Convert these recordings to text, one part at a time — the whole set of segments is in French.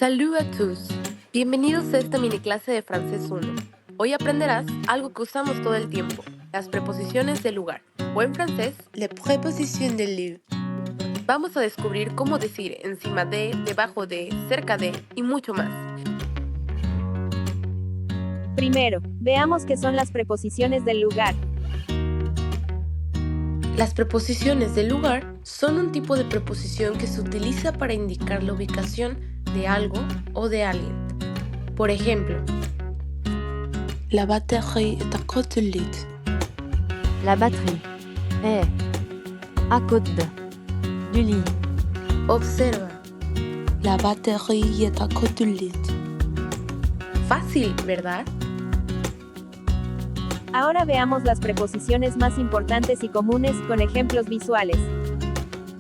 Salut à tous. Bienvenidos a esta mini clase de francés 1. Hoy aprenderás algo que usamos todo el tiempo, las preposiciones de lugar, o en francés, les prépositions de lieu. Vamos a descubrir cómo decir encima de, debajo de, cerca de y mucho más. Primero, veamos qué son las preposiciones del lugar. Las preposiciones del lugar son un tipo de preposición que se utiliza para indicar la ubicación de algo o de alguien. Por ejemplo, la batterie est à côté du lit. La batterie est à côté du lit. Observa, la batterie est à côté du lit. Fácil, ¿verdad? Ahora veamos las preposiciones más importantes y comunes con ejemplos visuales.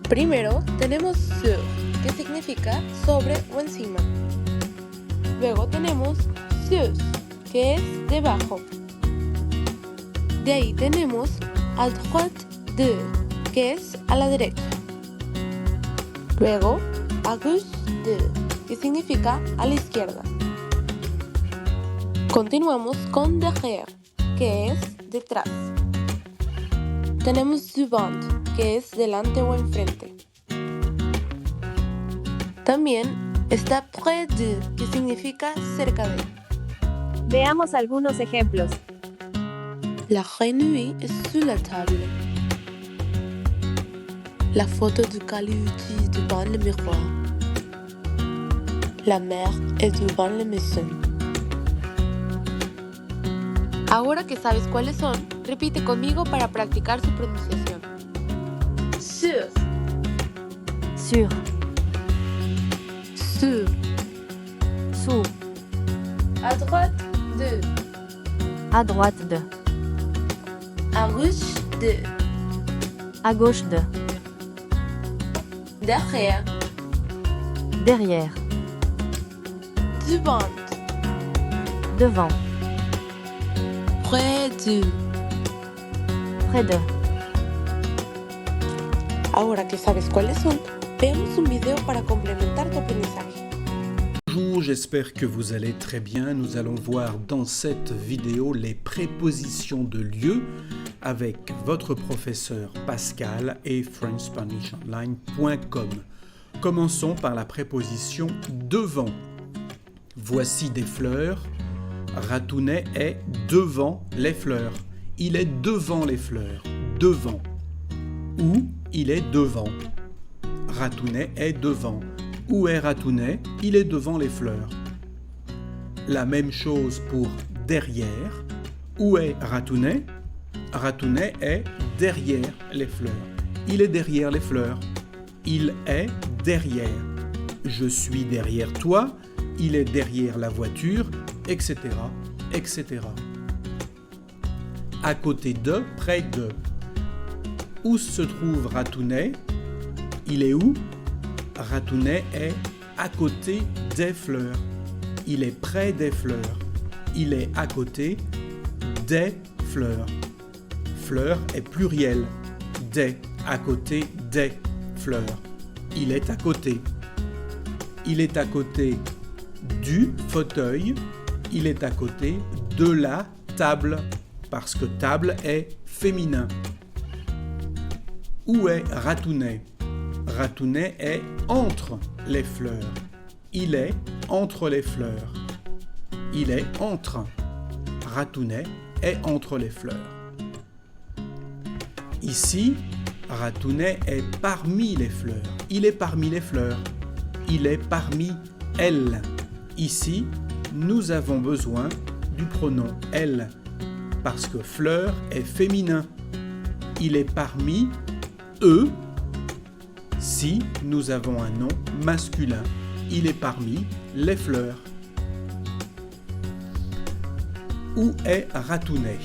Primero tenemos sur, que significa sobre o encima. Luego tenemos sus, que es debajo. De ahí tenemos à droite de, que es a la derecha. Luego à gauche de, que significa a la izquierda. Continuamos con derrière, que es detrás. Tenemos devant, que es delante o enfrente. También está près de, que significa cerca de. Veamos algunos ejemplos. La grenouille est sous la table. La photo de Caliucci devant le miroir. La mère est devant la maison. Ahora que sabes cuáles son, repite conmigo para practicar su pronunciación. Sur, Sur, sur, sous, à droite de, à droite de, à gauche de, à gauche de, derrière, derrière, devant, devant, près de. près de. Ahora que sabes cuáles son, veamos un video para complementar tu aprendizaje. Bonjour, j'espère que vous allez très bien. Nous allons voir dans cette vidéo les prépositions de lieu avec votre professeur Pascal et FrenchSpanishOnline.com. Commençons par la préposition devant. Voici des fleurs. Ratounet est devant les fleurs. Il est devant les fleurs. Devant. Où il est devant. Ratounet est devant. Où est Ratounet? Il est devant les fleurs. La même chose pour derrière. Où est Ratounet? Ratounet est derrière les fleurs. Il est derrière les fleurs. Il est derrière. Je suis derrière toi. Il est derrière la voiture, etc., etc. À côté de, près de. Où se trouve Ratounet? Il est où? Ratounet est à côté des fleurs. Il est près des fleurs. Il est à côté des fleurs. Fleurs est pluriel. Des, à côté des fleurs. Il est à côté. Il est à côté du fauteuil. Il est à côté de la table. Parce que table est féminin. Où est Ratounet? Ratounet est entre les fleurs. Il est entre les fleurs. Il est entre. Ratounet est entre les fleurs. Ici, Ratounet est parmi les fleurs. Il est parmi les fleurs. Il est parmi elles. Ici, nous avons besoin du pronom elle parce que fleur est féminin. Il est parmi eux. Si nous avons un nom masculin, il est parmi les fleurs. Où est Ratounet?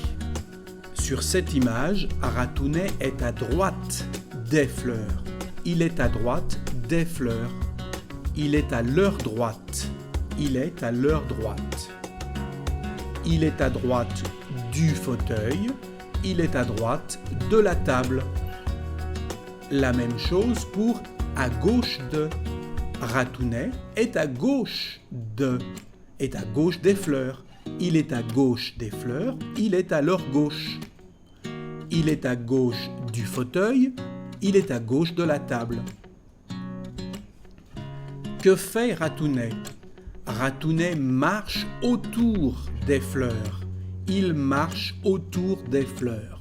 Sur cette image, Ratounet est à droite des fleurs. Il est à droite des fleurs. Il est à leur droite. Il est à leur droite. Il est à droite du fauteuil. Il est à droite de la table. La même chose pour à gauche de. Ratounet est à gauche est à gauche des fleurs. Il est à gauche des fleurs, il est à leur gauche. Il est à gauche du fauteuil, il est à gauche de la table. Que fait Ratounet? Ratounet marche autour des fleurs. Il marche autour des fleurs.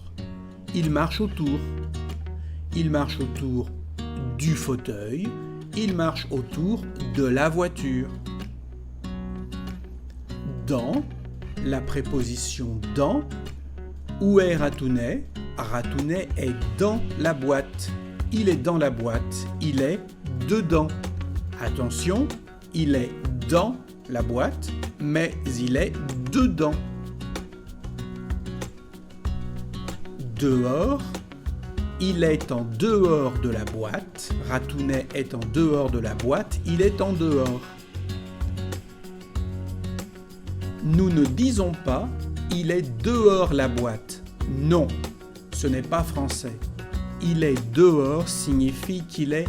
Il marche autour. Il marche autour du fauteuil. Il marche autour de la voiture. Dans, la préposition dans. Où est Ratounet? Ratounet est dans la boîte. Il est dans la boîte. Il est dedans. Attention, il est dans la boîte, mais il est dedans. Dehors, il est en dehors de la boîte. Ratounet est en dehors de la boîte, il est en dehors. Nous ne disons pas « il est dehors la boîte ». Non, ce n'est pas français. « Il est dehors » signifie qu'il est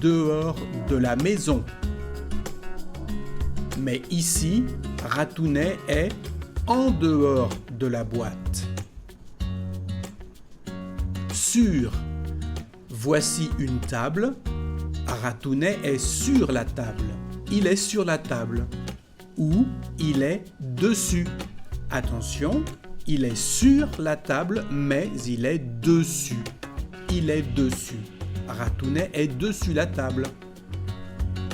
dehors de la maison. Mais ici, Ratounet est en dehors de la boîte. Sur. Voici une table. Ratounet est sur la table. Il est sur la table. Ou il est dessus. Attention, il est sur la table, mais il est dessus. Il est dessus. Ratounet est dessus la table.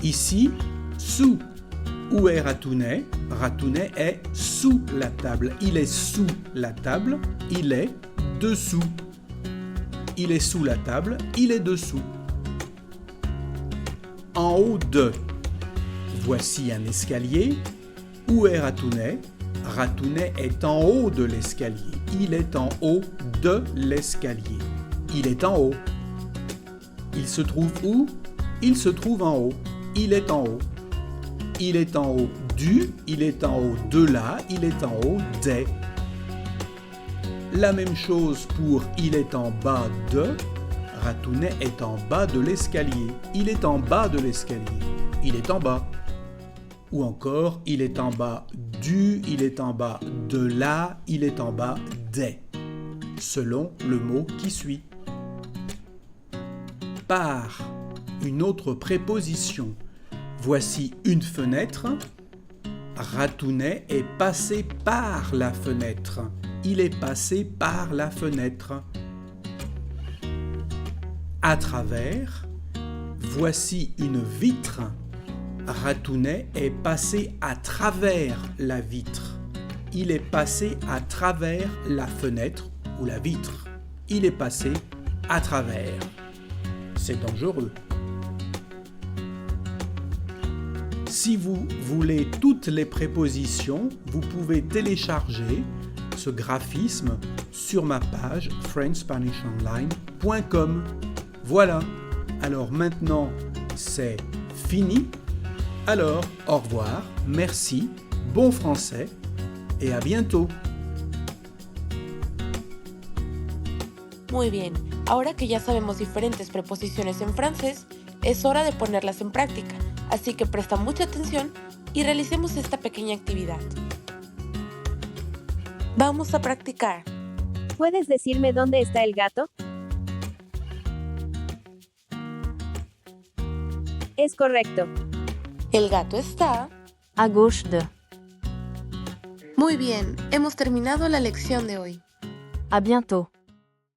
Ici, sous. Où est Ratounet? Ratounet est sous la table. Il est sous la table, il est dessous. Il est sous la table, il est dessous. En haut de. Voici un escalier. Où est Ratounet? Ratounet est en haut de l'escalier. Il est en haut de l'escalier. Il est en haut. Il se trouve où? Il se trouve en haut. Il est en haut. Il est en haut du, il est en haut de la, il est en haut des. La même chose pour il est en bas de. Ratounet est en bas de l'escalier. Il est en bas de l'escalier. Il est en bas. Ou encore, il est en bas du, il est en bas de la, il est en bas des. Selon le mot qui suit. Par. Une autre préposition. Voici une fenêtre. Ratounet est passé par la fenêtre. Il est passé par la fenêtre. À travers. Voici une vitre. Ratounet est passé à travers la vitre. Il est passé à travers la fenêtre ou la vitre. Il est passé à travers. C'est dangereux. Si vous voulez toutes les prépositions, vous pouvez télécharger ce graphisme sur ma page frenchspanishonline.com. Voilà. Alors maintenant, c'est fini. Alors, au revoir, merci, bon français et à bientôt. Muy bien, ahora que ya sabemos diferentes preposiciones en francés, es hora de ponerlas en práctica. Así que presta mucha atención y realicemos esta pequeña actividad. Vamos a practicar. ¿Puedes decirme dónde está el gato? Es correcto. El gato está... À gauche de. Muy bien, hemos terminado la lección de hoy. À bientôt.